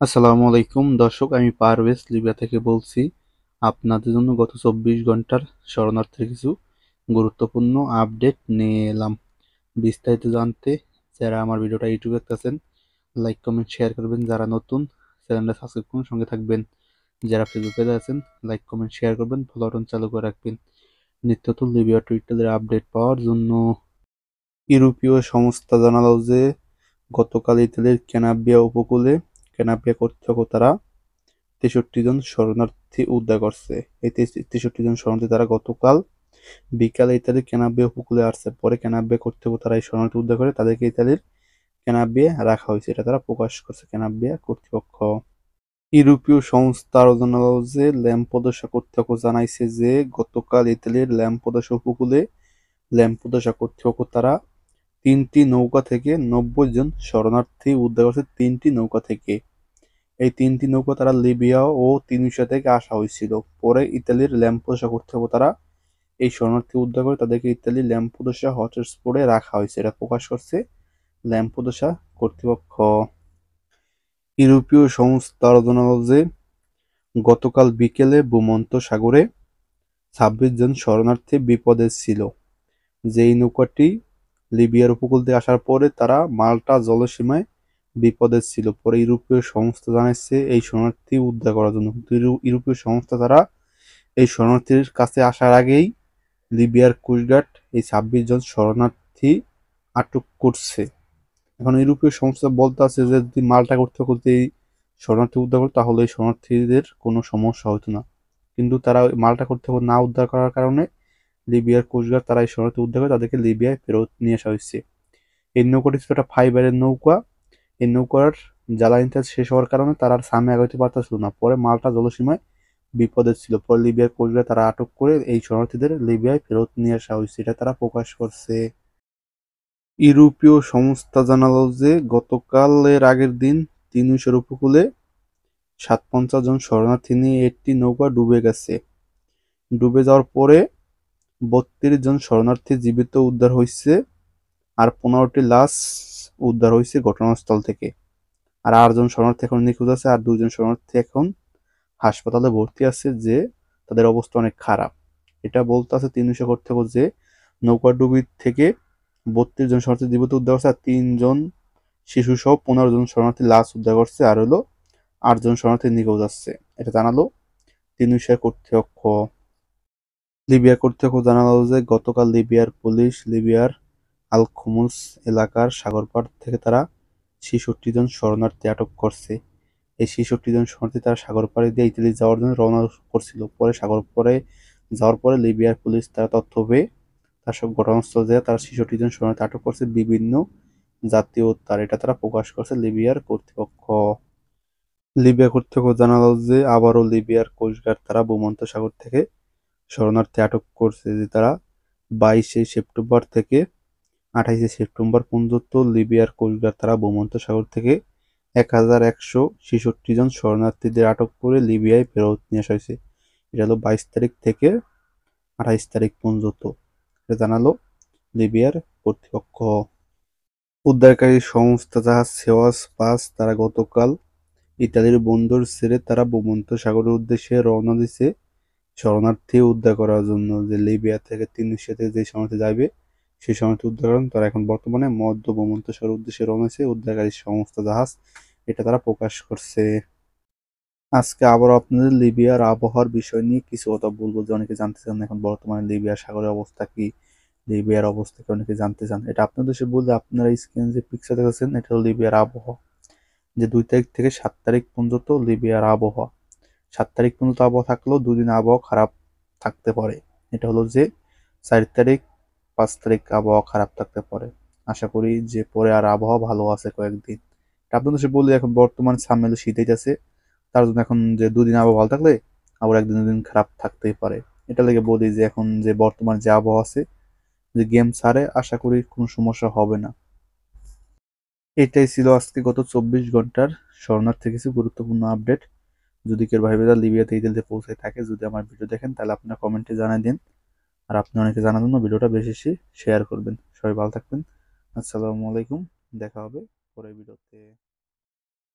আসসালামু আলাইকুম দর্শক, আমি পারভেজ লিবিয়া থেকে বলছি। আপনাদের জন্য গত 24 ঘন্টার শরণার্থীর কিছু গুরুত্বপূর্ণ আপডেট নিয়ে এলাম। বিস্তারিত জানতে যারা আমার ভিডিওটা ইউটিউবে দেখতেছেন, লাইক কমেন্ট শেয়ার করবেন। যারা নতুন, চ্যানেলটা সাবস্ক্রাইব করুন, সঙ্গে থাকবেন। যারা ফেসবুকে আছেন, লাইক কমেন্ট শেয়ার করবেন, ফলো বাটন চালু করে রাখবেন নিত্যতন লিবিয়া টুইটারের আপডেট পাওয়ার জন্য। ইউরোপীয় সংস্থা জানালো যে গতকাল ইতালির ক্যানাব্রিয়া উপকূলে ক্যানাব্রিয়া কর্তৃপক্ষ তারা 63 জন শরণার্থী উদ্ধার করছে। এই 63 জন শরণার্থী তারা গতকাল বিকালে ইতালির ক্যানাব্রিয়া উপকূলে আসছে। পরে ক্যানাব্রিয়া কর্তৃপক্ষ তারা এই শরণার্থী উদ্ধার করে তাদেরকে ইতালির ক্যানাব্রিয়া রাখা হয়েছে, এটা তারা প্রকাশ করছে ক্যানাব্রিয়া কর্তৃপক্ষ। ইউরোপীয় সংস্থা আরো জানালো যে ল্যাম্পোদোসা কর্তৃপক্ষ জানাইছে যে গতকাল ইতালির ল্যাম্পোদোসা উপকূলে ল্যাম্পোদোসা কর্তৃপক্ষ তারা 3টি নৌকা থেকে 90 জন শরণার্থী উদ্ধার করছে। 3টি নৌকা থেকে, এই 3টি নৌকা তারা লিবিয়া ও তিউনিসিয়া থেকে আসা হয়েছিল। পরে ইতালির ল্যাম্পোদোসা কর্তৃপক্ষ তারা এই শরণার্থী উদ্ধার করে তাদেরকে ইতালির ল্যাম্পোদোসা হটস্পটে রাখা হয়েছে, এটা প্রকাশ করছে ল্যাম্পোদোসা কর্তৃপক্ষ। ইউরোপীয় সংস্থা জানালো যে গতকাল বিকেলে ভূমধ্য সাগরে 26 জন শরণার্থী বিপদে ছিল। যেই নৌকাটি লিবিয়ার উপকূল দিয়ে আসার পরে তারা মাল্টা জলসীমায় বিপদে ছিল। পরে ইউরোপীয় সংস্থা জানাচ্ছে এই শরণার্থী উদ্ধার করার জন্য। ইউরোপীয় সংস্থা তারা এই শরণার্থীর কাছে আসার আগেই লিবিয়ার কোস্টগার্ড এই 26 জন শরণার্থী আটক করছে। এখন ইউরোপীয় সংস্থা বলতে আছে যে যদি মাল্টা কর্তৃপক্ষ এই শরণার্থী উদ্ধার করতো তাহলে এই শরণার্থীদের কোনো সমস্যা হতো না, কিন্তু তারা মাল্টা কর্তৃপক্ষ না উদ্ধার করার কারণে লিবিয়ার কোস্টগার্ড তারা এই শরণার্থী উদ্ধার করে তাদেরকে লিবিয়ায় ফেরত নিয়ে আসা হয়েছে। এই নৌকাটি ছিল একটা ফাইবারের নৌকা। এই নৌকার জ্বালানি তেল শেষ হওয়ার কারণে তারা আর সামনে আগাইতে পারতেছিল না। পরে মাল্টা জলসীমায় বিপদে ছিল। পরে লিবিয়ার কোস্টগার্ড তারা আটক করে এই শরণার্থীদের লিবিয়ায় ফেরত নিয়ে আসা হয়েছে, এটা তারা প্রকাশ করছে। ইউরোপীয় সংস্থা জানালো যে গতকালের আগের দিন তিউনিসিয়ার উপকূলে 57 জন শরণার্থী নিয়ে একটি নৌকা ডুবে গেছে। ডুবে যাওয়ার পরে 32 জন শরণার্থী জীবিত উদ্ধার হয়েছে, আর 15টি লাশ উদ্ধার হয়েছে ঘটনাস্থল থেকে। আর 8 জন শরণার্থী এখন নিখোঁজ আছে, আর 2 জন শরণার্থী এখন হাসপাতালে ভর্তি আছে, যে তাদের অবস্থা অনেক খারাপ। এটা বলতে আছে তিউনিসিয়া কর্তৃপক্ষ যে নৌকাডুবি থেকে 32 জন শরণার্থী জীবিত উদ্ধার করছে, আর 3 জন শিশু সহ 15 জন শরণার্থী লাশ উদ্ধার করছে, আর হলো 8 জন শরণার্থী নিখোঁজ আছে, এটা জানালো তিউনিসিয়া কর্তৃপক্ষ। লিবিয়া কর্তৃপক্ষ জানালো যে গতকাল লিবিয়ার পুলিশ লিবিয়ার আল খুমুস এলাকার সাগরপাড় থেকে তারা 66 জন শরণার্থী আটক করছে। এই 66 জন শরণার্থী তারা সাগর পাড়ি দিয়ে ইতালি যাওয়ার জন্য রওনা করছিল। পরে সাগর পরে যাওয়ার পরে লিবিয়ার পুলিশ তারা তথ্য পেয়ে তার সব ঘটনাস্থল যায়, তারা 66 জন শরণার্থী আটক করছে বিভিন্ন জাতীয়তার, এটা তারা প্রকাশ করছে লিবিয়ার কর্তৃপক্ষ। লিবিয়া কর্তৃপক্ষ জানালো যে আবারও লিবিয়ার কোস্টগার্ড তারা ভূমধ্যসাগর থেকে শরণার্থী আটক করছে, যে তারা 22শে সেপ্টেম্বর থেকে 28শে সেপ্টেম্বর পর্যন্ত লিবিয়ার কোস্টগার্ড তারা ভূমধ্যসাগর থেকে 1166 জন শরণার্থীদের আটক করে লিবিয়ায় ফেরত নিয়ে আসা হয়েছে। এটা হলো 22 তারিখ থেকে 28 তারিখ পর্যন্ত, এটা জানালো লিবিয়ার কর্তৃপক্ষ। উদ্ধারকারী সংস্থা জাহাজ সেওয়াস পাঁচ তারা গতকাল ইতালির বন্দর ছেড়ে তারা ভূমধ্যসাগরের উদ্দেশ্যে রওনা দিছে শরণার্থী উদ্ধার করার জন্য। যে লিবিয়া থেকে তিউনিসিয়াতে যে শরণার্থী যাবে সেই শরণার্থী উদ্ধার করেন তারা এখন বর্তমানে মধ্য ভূমধ্যসাগরের উদ্দেশ্যে রওনা হয়েছে উদ্ধারকারী সংস্থা জাহাজ, এটা তারা প্রকাশ করছে। আজকে আবারও আপনাদের লিবিয়ার আবহাওয়ার বিষয় নিয়ে কিছু কথা বলবো, যে অনেকে জানতে চান এখন বর্তমানে লিবিয়ার সাগরের অবস্থা কি, লিবিয়ার অবস্থা কি অনেকে জানতে চান। এটা আপনাদের সে বললে আপনারা স্ক্রিনে যে পিকচার দেখেছেন এটা হলো লিবিয়ার আবহাওয়া, যে 2 তারিখ থেকে 7 তারিখ পর্যন্ত লিবিয়ার আবহাওয়া। 7 তারিখ পর্যন্ত আবহাওয়া থাকলেও 2 দিন আবহাওয়া খারাপ থাকতে পারে। এটা হলো যে 4 তারিখ 5 তারিখ আবহাওয়া খারাপ থাকতে পারে। আশা করি যে পরে আর আবহাওয়া ভালো আছে কয়েকদিন। আপনাদের সে বলি এখন বর্তমান সামনে শীত হইতেছে, তার জন্য এখন যে 2 দিন আবহাওয়া ভালো থাকলে আবার 1 দিন 2 দিন খারাপ থাকতেই পারে। এটা লেগে বলি যে এখন যে বর্তমান যে আবহাওয়া আছে, যে গেম ছাড়ে আশা করি কোনো সমস্যা হবে না। এটাই ছিল আজকে গত 24 ঘন্টার শরণার্থী কিছু গুরুত্বপূর্ণ আপডেট। যদি কেউ ভাই বেদা লিবিয়াতে ইতালিতে পৌঁছায় থাকে, যদি আমার ভিডিও দেখেন তাহলে আপনারা কমেন্টে জানাই দিন, আর আপনি অনেকে জানার জন্য ভিডিওটা বেশি বেশি শেয়ার করবেন। সবাই ভালো থাকবেন। আসসালামু আলাইকুম, দেখা হবে পরের ভিডিওতে।